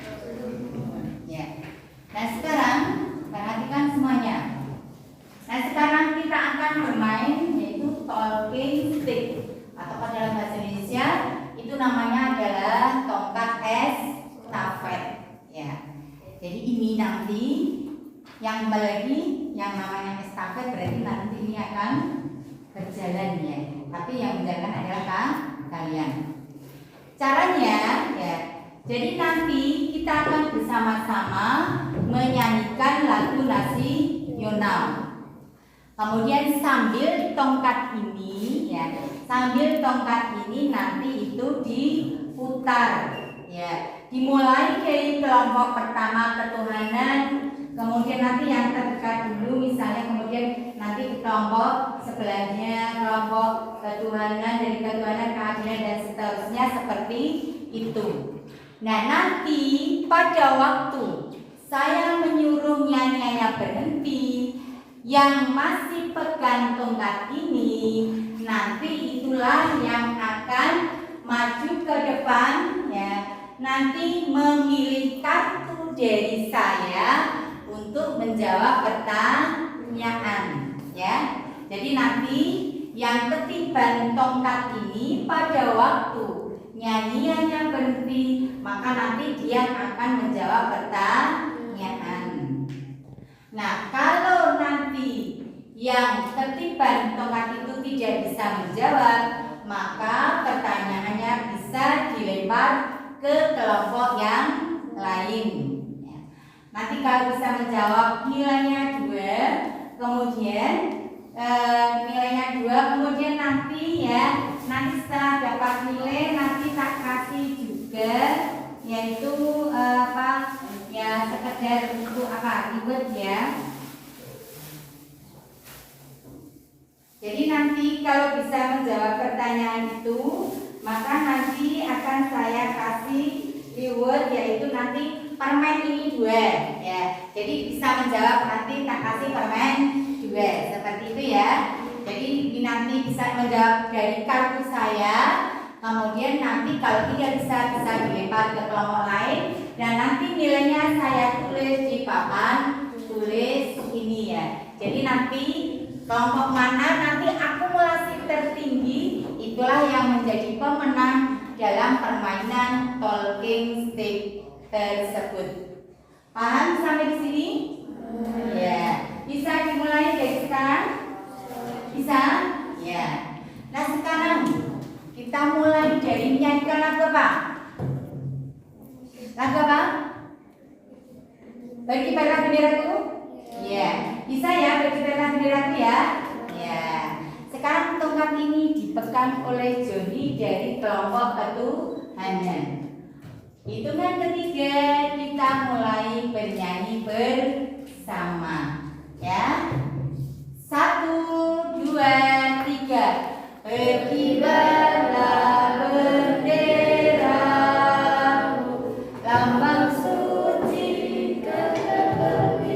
Ya. Nah sekarang perhatikan semuanya. Nah sekarang kita akan bermain yaitu talking stick atau dalam bahasa Indonesia itu namanya adalah tongkat estafet. Ya. Jadi ini nanti yang kembali lagi yang namanya estafet berarti nanti ini akan berjalan ya. Tapi yang menjalankan adalah kalian. Caranya ya. Jadi nanti kita akan bersama-sama menyanyikan lagu nasional. Kemudian sambil tongkat ini ya, sambil tongkat ini nanti itu diputar ya. Dimulai dari kelompok pertama ketuhanan, kemudian nanti yang terdekat dulu misalnya, kemudian nanti kelompok sebelahnya kelompok ketuhanan, dari ketuhanan keadilan dan seterusnya seperti itu. Nah nanti pada waktu saya menyuruh nyanyiannya berhenti, yang masih pegang tongkat ini nanti itulah yang akan maju ke depan ya. Nanti memilih kartu dari saya untuk menjawab pertanyaan ya. Jadi nanti yang ketiban tongkat ini pada waktu nyanyiannya berhenti, maka nanti dia akan menjawab pertanyaan. Nah, kalau nanti yang ketiban tongkat itu tidak bisa menjawab, maka pertanyaannya bisa dilempar ke kelompok yang lain. Nanti kalau bisa menjawab nilainya 2, kemudian nilainya 2, kemudian nanti ya, nanti setelah dapat nilai nanti tak kasih juga yaitu apa ya, sekedar untuk apa ribet ya. Jadi nanti kalau bisa menjawab pertanyaan itu, maka nanti akan saya kasih reward yaitu nanti permen ini 2 ya. Jadi bisa menjawab nanti tak kasih permen 2 seperti itu ya. Jadi ini nanti bisa menjawab dari kartu saya, kemudian nanti kalau tidak bisa dilempar ke kelompok lain, dan nanti nilainya saya tulis di papan tulis ini ya. Jadi nanti kelompok mana nanti akumulasi tertinggi itulah yang menjadi pemenang dalam permainan talking stick tersebut. Paham sampai di sini? Ya. Bisa dimulai dari sekarang? Bisa? Ya. Nah sekarang kita mulai dari menyanyikan lagu apa? Lagu apa? Berkibarlah benderaku? Ya. Bisa ya berkibarlah benderaku ya? Ya. Sekarang tongkat ini dipegang oleh Joni dari kelompok ketuhanan. Hitungan ketiga kita mulai bernyanyi bersama. Ya. 1, 2, 3. Berkibarlah benderamu, lambang suci kegembiraan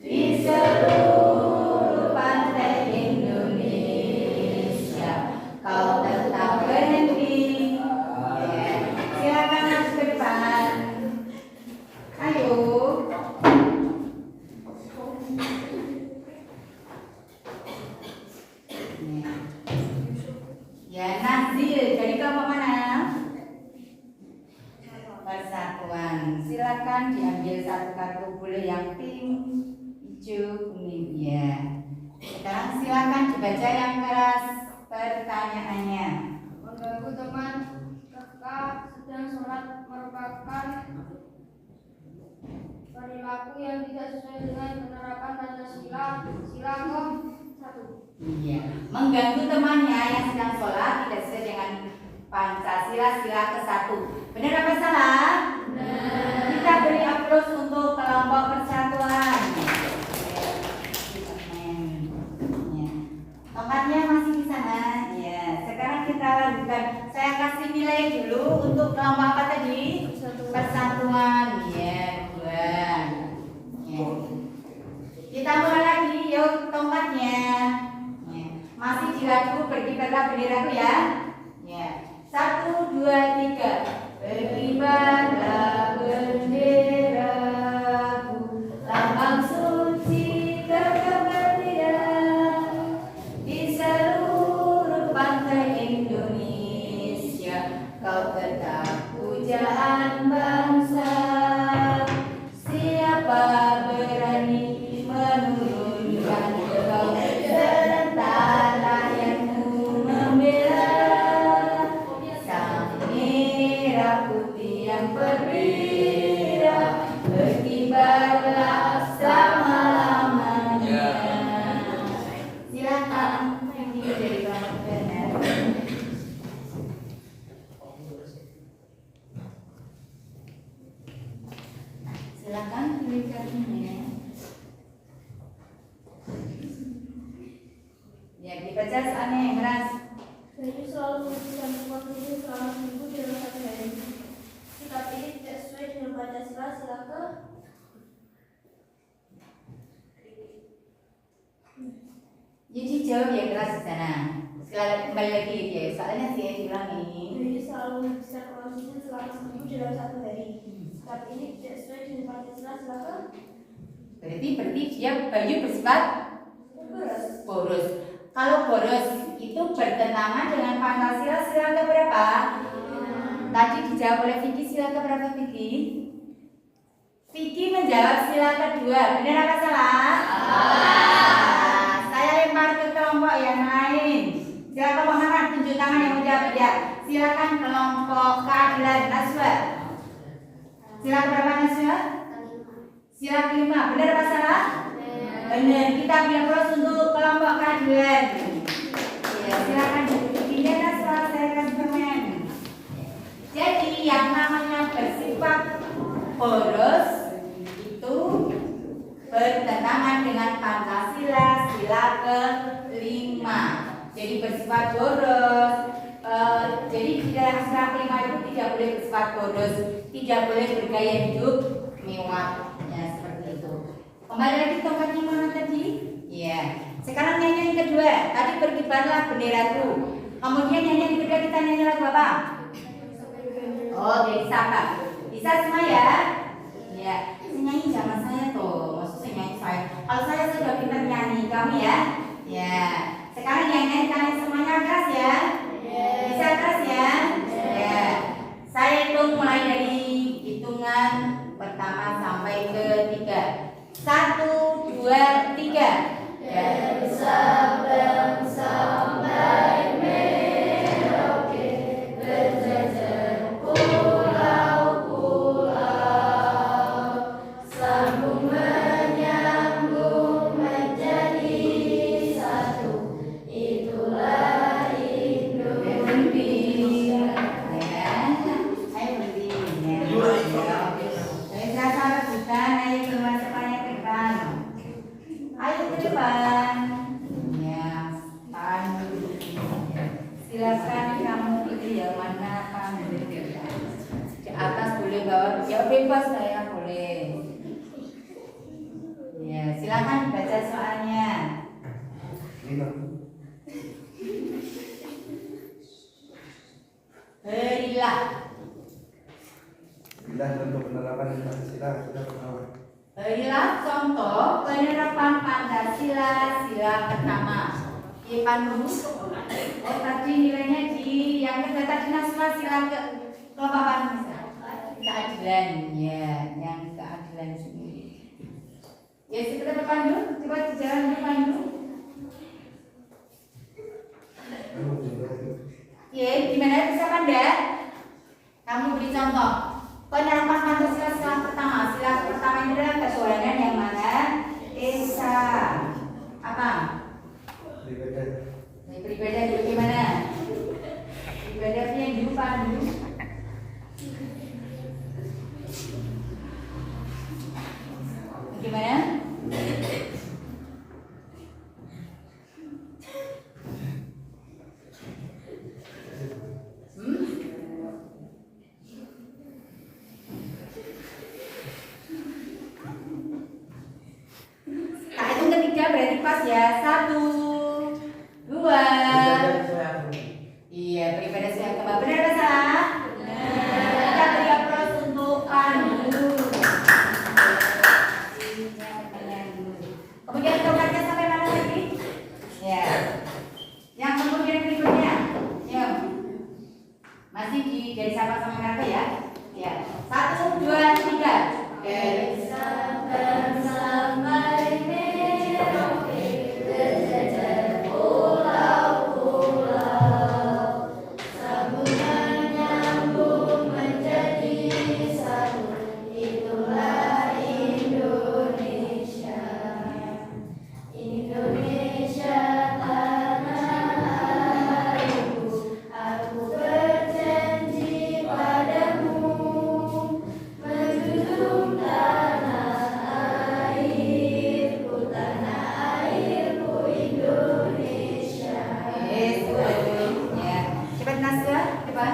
di seluruh pantai Indonesia. Kau tetap berhenti. Silakan masuk ke depan. Ayo. hijau, kuning. Ya. Sekarang silakan dibaca yang keras pertanyaannya. Mengganggu teman ketika sedang sholat merupakan perilaku yang tidak sesuai dengan penerapan Pancasila. Sila ke-1. Iya. Mengganggu temannya yang sedang sholat tidak sesuai dengan Pancasila, sila ke-1. Benar apa salah? Benar. Kita beri aplaus untuk kelompok persatuan. Tongkatnya masih di sana. Ya. Sekarang kita lanjutkan. Saya kasih nilai dulu untuk kelompok apa tadi? Persatuan. Ya, 2. Ya. Kita mulai lagi. Yuk, tongkatnya. Ya. Masih dilaku berkibarlah benderaku ya. Ya. 1, 2, 3. Berkibarlah benderaku, lambang suci kemerdekaan di seluruh pantai Indonesia. Kau tetap pujaan bangsa. Siapa berani menurunkan kau serta rakyatmu membela sang merah putih yang perwira, berkibarlah selama-lamanya. Silakan ini dari kelompok benar. Silakan pilih kartunya. Ya, dibaca soalnya yang keras. Bayu selalu menghabiskan uang ini selama seminggu dalam 1 hari. Sikap ini tidak sesuai dengan Pancasila. Sila ke. Jadi jawab yang keras di sana. Sekali kembali lagi ya, soalnya saya bilang ini. Bayu selalu menghabiskan uang ini selama seminggu dalam 1 hari. Sikap ini tidak sesuai dengan Pancasila. Sila ke. Berarti dia Bayu bersifat boros. Kalau boros itu bertentangan dengan Pancasila, sila ke berapa? Tadi dijawab oleh Vicky, sila ke berapa Vicky? Vicky menjawab sila kedua. Benar apa salah? Salah. Saya lempar ke kelompok yang lain. Sila kelompok mana? Tunjuk tangan yang menjawab ya. Silakan kelompok keadilan Naswa. Sila berapa Naswa? Sila kelima. Benar apa salah? Benar. Kita bilang terus untuk kelompok keadilan. Ya, silakan duduk Naswa. Saya kasih permen. Jadi yang namanya bersifat boros itu bertentangan dengan Pancasila sila ke-5. Jadi bersifat boros. Jadi di dalam sila ke-5 itu tidak boleh bersifat boros, tidak boleh bergaya hidup mewah. Ya seperti itu. Kembali lagi tongkatnya mana tadi? Ya. Sekarang nyanyi yang kedua. Tadi berkibarlah benderaku. Kemudian nyanyi yang kedua kita nyanyi lagu apa? Oh, dari Saka. Bisa semua ya? Ya. Nyanyi jangan saya tuh. Maksudnya nyanyi saya. Kalau saya sudah pintar nyanyi, kamu ya? Ya. Sekarang yang nyanyi kalian semuanya keras ya? Bisa keras ya? Ya. Saya hitung mulai dari hitungan pertama sampai ke 3. 1, 2, 3. Dari Sabang sampai Merauke, berjajar pulau-pulau, sambung menyambung menjadi satu. Itulah Indonesia. Ya, ayo berhenti. Saya salah bukan, ayo keluar semuanya ke depan. Ayo ke depan. Ya, tahan dulu. Silakan kamu pilih yang mana kamu di atas boleh bawah, ya bebas saya boleh. Ya, silakan baca soalnya. Berilah. Bila contoh penerapan Pancasila sudah pertama. Berilah contoh penerapan Pancasila sila pertama. Ipan dulu. Oh tadi nilainya di yang kedua tadi nasional sila ke kelompok apa? Keadilan ya, yang keadilan sendiri. Ya, kita berpandu. Coba jalan berpandu. Ya, gimana bisa pandai? Kamu beri contoh. Penerapan Pancasila sila pertama. Sila pertama ini adalah ketuhanan yang Maha Esa. Apa? Beribadah dulu gimana? Ibadahnya yang dulu pandu. Gimana? Tak hitung ketiga berarti pas ya. 1, 2. Iya, beribadah sesuai agama. Benar atau salah? Kita beri aplaus untuk pandu. Kemudian tongkatnya sampai mana lagi? Ya. Yang kemudian berikutnya. Yuk. Masih dari Sabang sampai Merauke ya? Ya. 1, 2, 3. Dari Sabang sampai Merauke, terjajah pulau-pulau, sambungan nyambung menjadi satu, itulah Indonesia. Indonesia tanah airku, aku berjanji padamu, menjunjung tanah airku Indonesia. Yes, ya. Cepat Nasya, depan.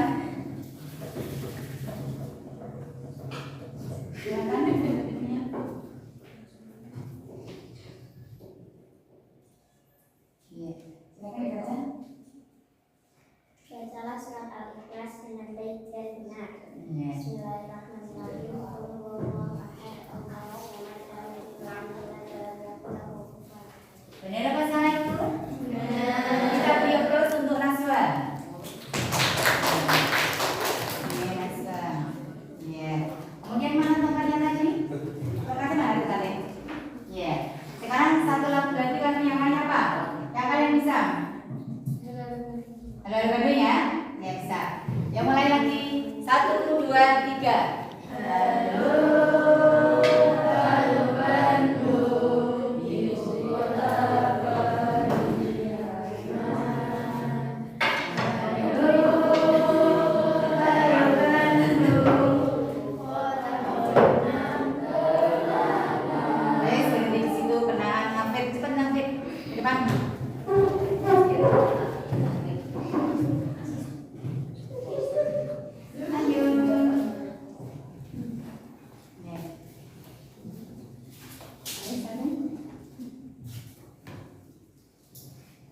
Silakan. Iya, silakan dibaca. Bacalah surat Al-Ikhlas dengan baik dan benar. Iya. Bismillahirrahmanirrahim. Qul huwallahu ahad, Allahu samad, lam yalid walam yulad walam yakul lahu kufuwan ahad. Benar apa salah itu? Kita beri aplaus untuk Naswa. Iya, Naswa. Iya. Kemudian mana tongkatnya tadi? Tongkatnya mana tadi? Iya. Sekarang satu lagu lagi kan yang lain apa? Yang kalian bisa? Halo Bandung ya? Ya bisa. Yang mulai lagi 1, 2, 3. Halo Bandung, ibu kota pendidikan. Halo Bandung, kota penang kenangan. Baik, berhenti di situ, kenangan, ngampir, cepat ngampir di depan. Ayo. Ya. Ayo sana.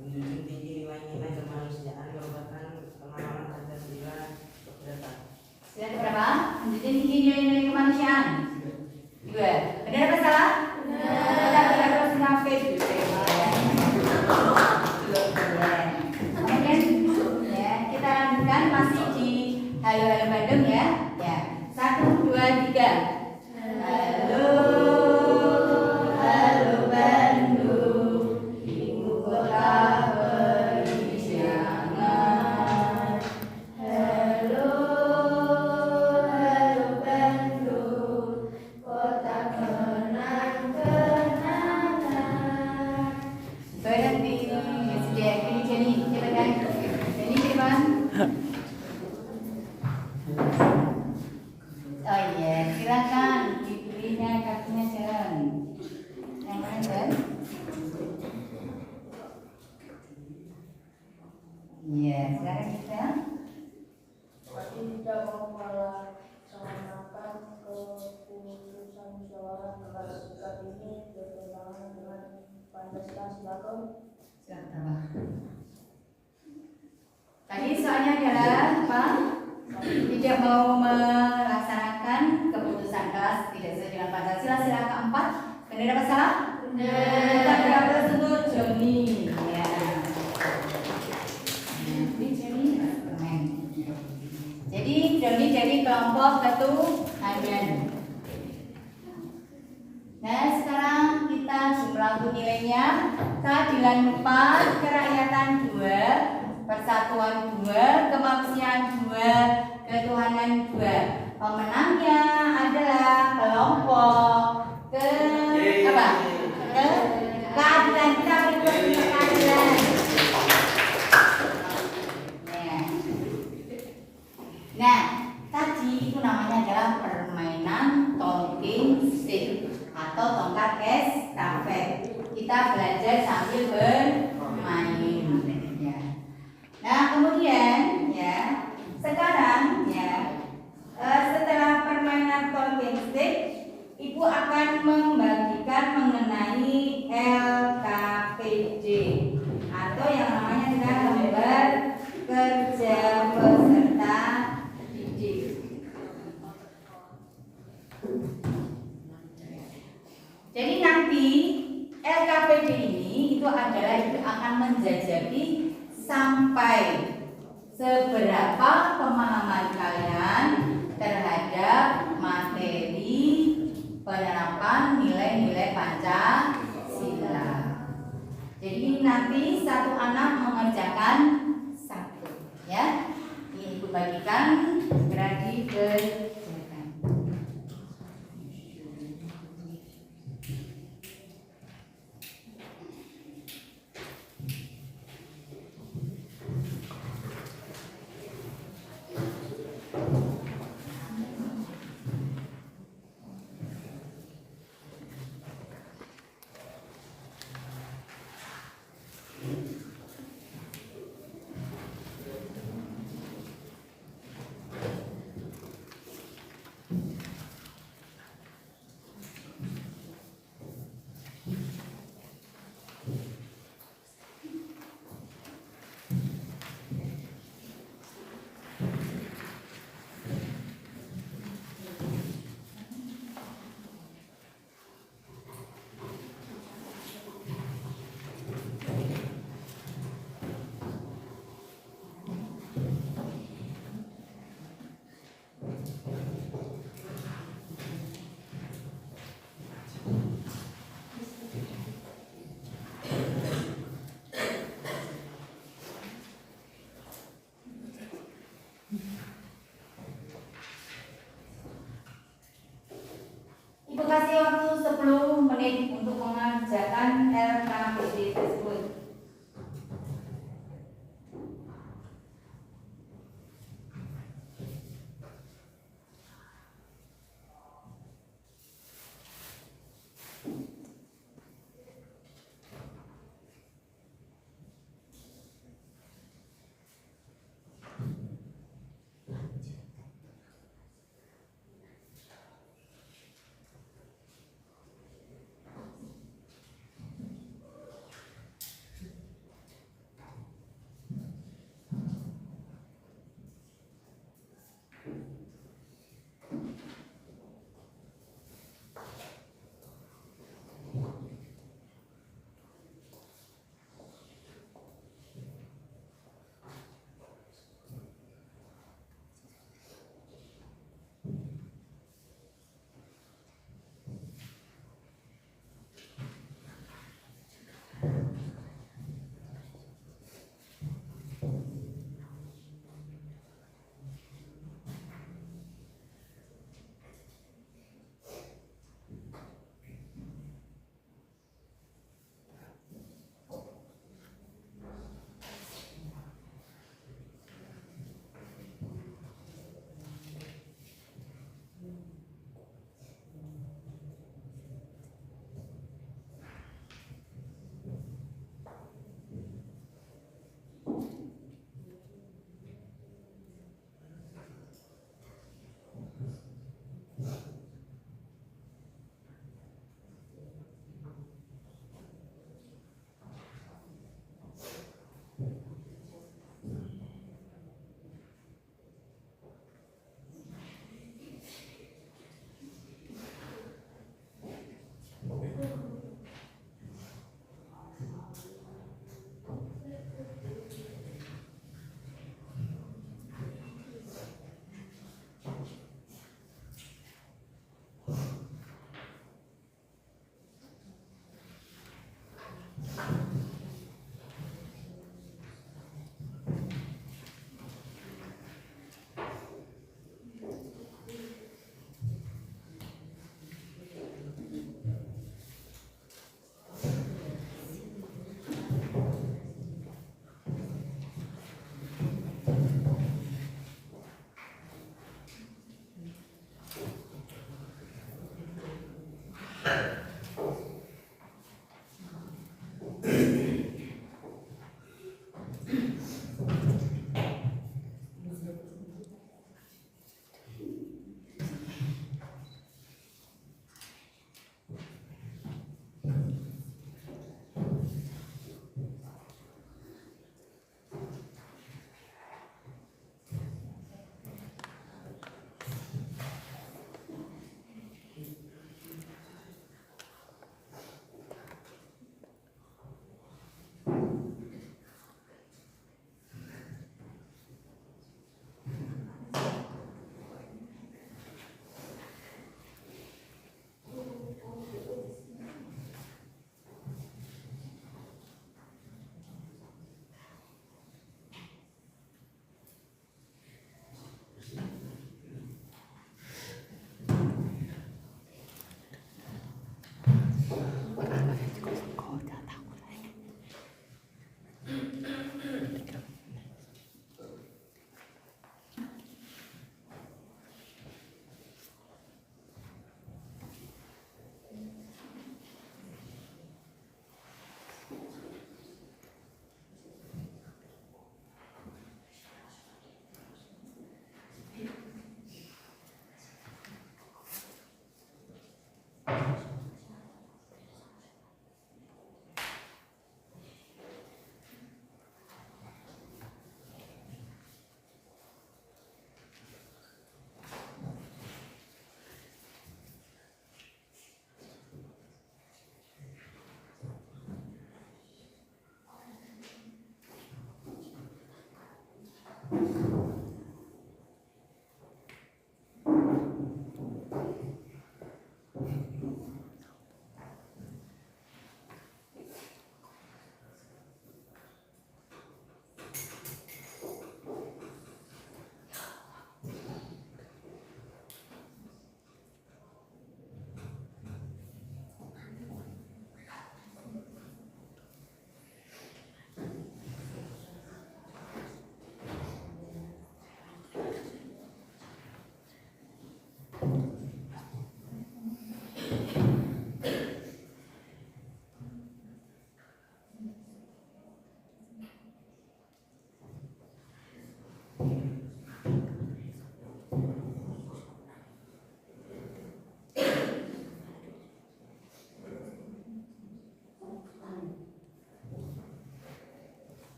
Menjunjung tinggi nilai-nilai kemanusiaan merupakan pemahaman Pancasila berdasar. Sudah berapa? Menjunjung tinggi nilai-nilai kemanusiaan. 2. Benar apa salah? Benar. Kita terus ngafir. Kemudian ya, kita lanjutkan masih di Halo Bandung ya. Ya. 1, 2, 3. Halo Bandung, ibu kota pendidikan. Halo Bandung, kota kenang-kenangan. Berhenti, sudah Jenny, coba kan? Jenny depan. Oh iya, silakan diberinya kartunya jalan. Yang mana kan? Iya, silakan kita. Tapi tidak mau melaksanakan keputusan musyawarah kepada sikap ini bertentangan dengan Pancasila. Silakan. Silakan. Tadi soalnya adalah apa? Tidak mau melaksanakan keputusan kelas tidak sesuai dengan Pancasila. Sila keempat. Benar apa salah? Benar. Kita berapa untuk Joni? Ya. Ini Joni. Jadi Joni jadi kelompok ketuhanan. Nah sekarang kita Bu nilainya. Keadilan 4, kerakyatan 2, persatuan 2, kemanusiaan 2, ketuhanan 2. Pemenangnya adalah kelompok keadilan. Kita beri tepuk keadilan. Nah, tadi itu namanya adalah permainan talking stick atau tongkat estafet. Kita belajar sambil bermain. Ya. Nah, kemudian ya, sekarang ya, setelah permainan talking stick, Ibu akan membagikan mengenai LKPD atau yang namanya adalah lembar kerja peserta didik. Jadi nanti LKPD ini itu adalah itu akan menjajaki sampai seberapa pemahaman kalian terhadap materi penerapan nilai-nilai Pancasila. Jadi nanti satu anak mengerjakan satu, ya. Ini Ibu bagikan segera dikerjakan.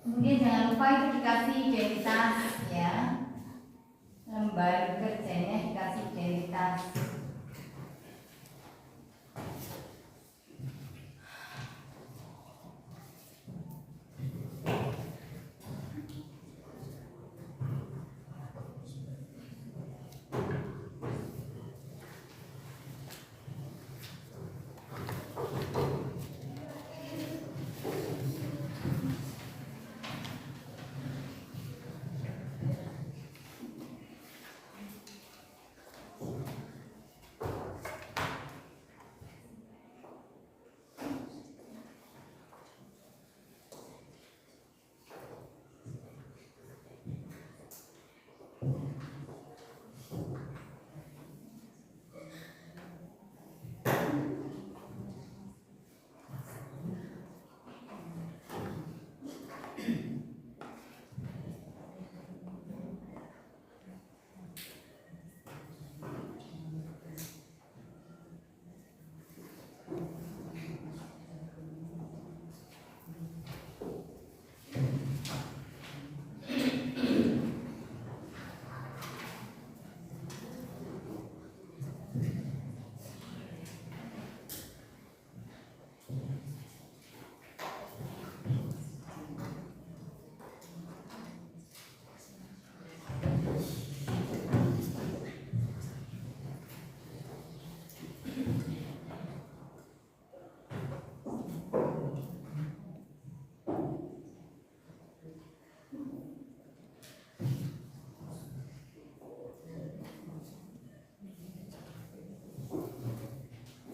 Kemudian jangan lupa itu dikasih identitas ya. Lembar kerjanya dikasih identitas.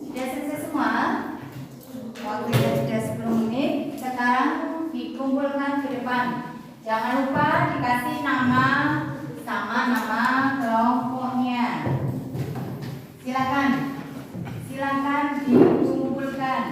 Sudah selesai semua? Waktunya sudah 10 menit. Sekarang dikumpulkan ke depan. Jangan lupa dikasih nama sama nama kelompoknya. Silakan. Silakan dikumpulkan.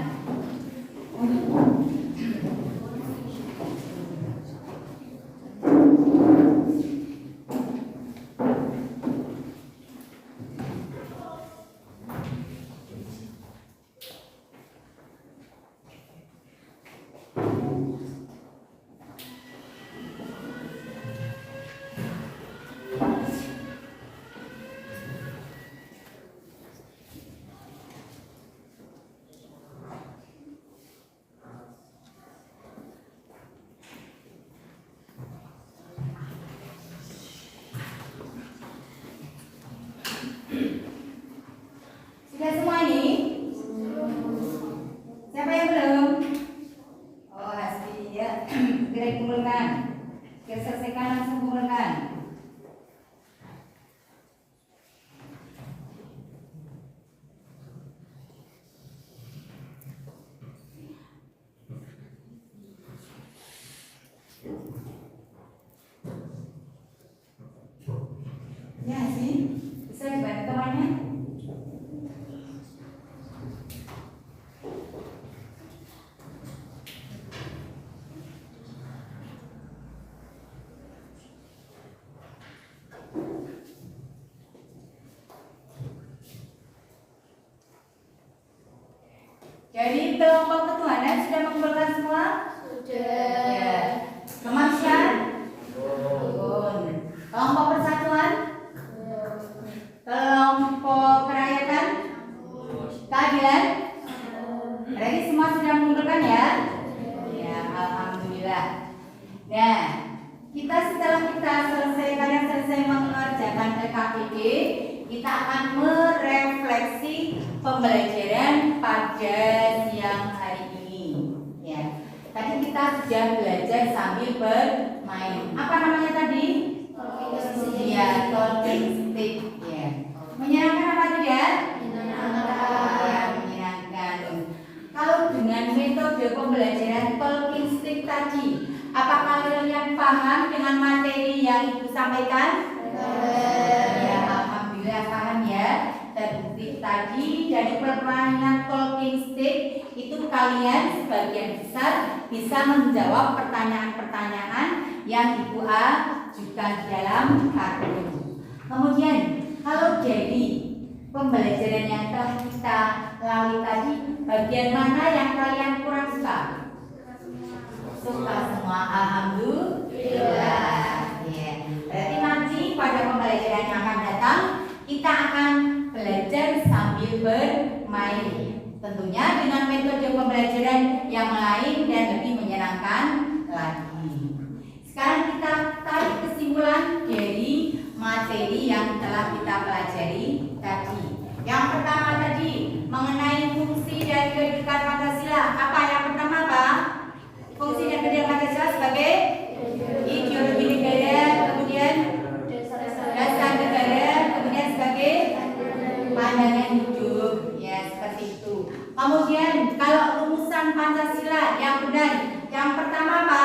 Sudah semua ini? Siapa yang belum? Oh, Hasbi ya. Segera dikumpulkan. Segera selesaikan, langsung kumpulkan. Ya sih, bisa dibantu temannya. Jadi kelompok ketuhanan sudah mengumpulkan semua? Sudah. Ya. Kemanusiaan? Nah, setelah kita selesai mengerjakan LKPD, kita akan merefleksi pembelajaran pada siang hari ini. Ya, tadi kita sudah belajar sambil bermain. Apa namanya tadi? Ya, talking stick. Ya, menyenangkan apa tidak? Ya, menyenangkan. Kalau dengan metode pembelajaran talking stick tadi, apakah kalian paham dengan materi yang Ibu sampaikan? Ya, alhamdulillah paham ya. Terbukti tadi dari permainan talking stick itu kalian sebagian besar bisa menjawab pertanyaan-pertanyaan yang Ibu ajukan dalam kartu. Kemudian kalau dari pembelajaran yang telah kita lalui tadi, bagian mana yang kalian kurang suka? Suka semua, alhamdulillah. Ya. Berarti nanti pada pembelajaran yang akan datang kita akan belajar sambil bermain. Tentunya dengan metode pembelajaran yang lain dan lebih menyenangkan lagi. Sekarang kita tarik kesimpulan dari materi yang telah kita pelajari tadi. Yang pertama tadi mengenai fungsi dan kedudukan Pancasila. Apa yang pertama, Pak? Fungsi dan kedudukan Pancasila sebagai ideologi negara, kemudian dasar negara, kemudian sebagai pandangan hidup. Ya, seperti itu. Kemudian kalau rumusan Pancasila yang benar, yang pertama apa?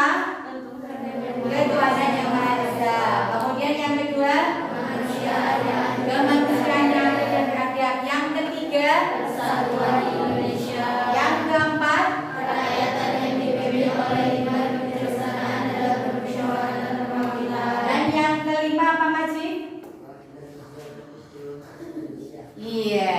Ketuhanan yang Maha Esa. Kemudian yang kedua, kemanusiaan yang adil dan beradab. Yang ketiga, persatuan Indonesia. Yang keempat, kerakyatan yang dipimpin oleh hikmat kebijaksanaan dalam permusyawaratan dan perwakilan. Dan yang kelima apa, Majid? Iya.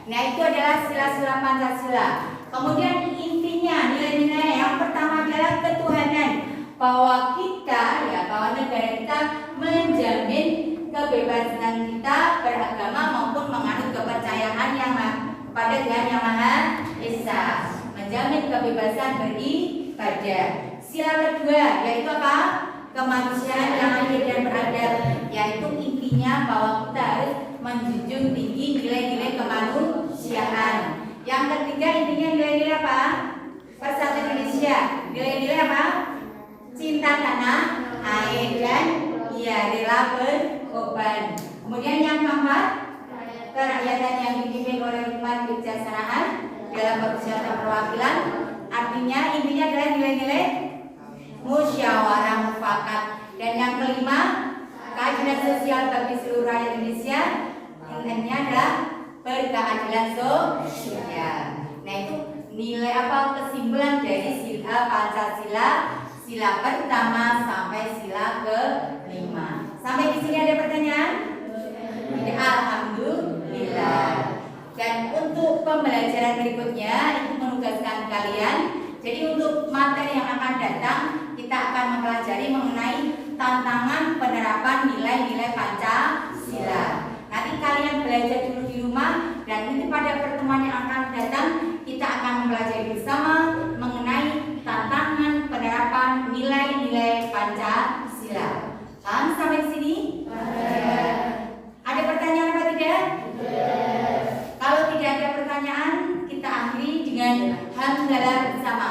Nah, itu adalah sila-sila Pancasila. Kemudian intinya nilai-nilai yang pertama adalah ketuhanan, bahwa kita bahwa negara kita menjamin kebebasan kita beragama maupun menganut kepercayaan yang pada Tuhan Yang Maha Esa, menjamin kebebasan beribadah. Sila kedua yaitu apa? Kemanusiaan yang adil dan beradab, yaitu intinya bahwa kita harus menjunjung tinggi nilai-nilai kemanusiaan. Yang ketiga intinya nilai-nilai apa? Persatuan Indonesia. Nilai-nilai apa? Cinta tanah air dan rela berkorban. Kemudian yang keempat, kerakyatan yang dipimpin oleh hikmat kebijaksanaan dalam permusyawaratan perwakilan. Artinya intinya adalah nilai-nilai musyawarah mufakat. Dan yang kelima, keadilan sosial bagi seluruh rakyat Indonesia. Intinya adalah berkeadilan sosial. Nah, itu nilai apa kesimpulan dari sila Pancasila, sila pertama sampai sila kelima. Sampai di sini ada pertanyaan? Alhamdulillah. Dan untuk pembelajaran berikutnya, Ibu menugaskan kalian. Jadi untuk materi yang akan datang, kita akan mempelajari mengenai tantangan penerapan nilai-nilai Pancasila. Nanti kalian belajar dulu di rumah, dan nanti pada pertemuan yang akan datang kita akan mempelajari bersama mengenai tantangan penerapan nilai-nilai Pancasila. Paham sampai sini? Ada pertanyaan apa tidak? Kalau tidak ada pertanyaan, kita akhiri dengan hamdalah bersama.